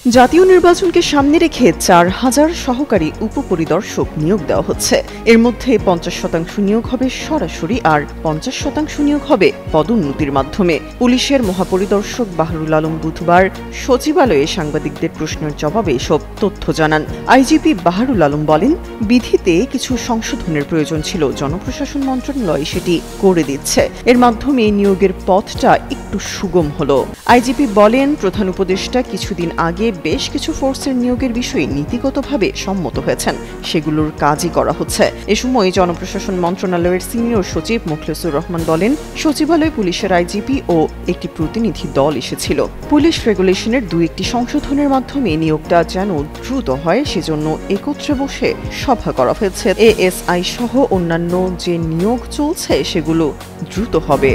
জাতীয় নির্বাচনকে সামনে রেখে ৪,০০০ সহকারী উপপরিদর্শক নিয়োগ দেওয়া হচ্ছে। এর মধ্যে ৫০% নিয়োগ হবে সরাসরি আর ৫০% নিয়োগ হবে পদোন্নতির মাধ্যমে। পুলিশের মহাপরিদর্শক বাহারুল আলম বুধবার সচিবালয়ে সাংবাদিকদের প্রশ্নের জবাবে এসব তথ্য জানান। আইজিপি বাহারুল আলম বলেন, বিধিতে কিছু সংশোধনের প্রয়োজন ছিল, জনপ্রশাসন মন্ত্রণালয় সেটি করে দিচ্ছে। এর মাধ্যমে নিয়োগের পথটা একটু সুগম হলো। আইজিপি বলেন, প্রধান উপদেষ্টা কিছুদিন আগে বেশ কিছু ফোর্সের নিয়োগের বিষয়ে নীতিগতভাবে সম্মত হয়েছেন, সেগুলোর কাজই করা হচ্ছে। এ সময় জনপ্রশাসন মন্ত্রণালয়ের সিনিয়র সচিব মুখলেসুর রহমান বলেন, সচিবালয় পুলিশের আইজিপি ও একটি প্রতিনিধি দল এসেছিল। পুলিশ রেগুলেশনের ২-১টি সংশোধনের মাধ্যমে নিয়োগটা যেন দ্রুত হয়, সেজন্য একত্রে বসে সভা করা হয়েছে। এএসআই সহ অন্যান্য যে নিয়োগ চলছে সেগুলো দ্রুত হবে।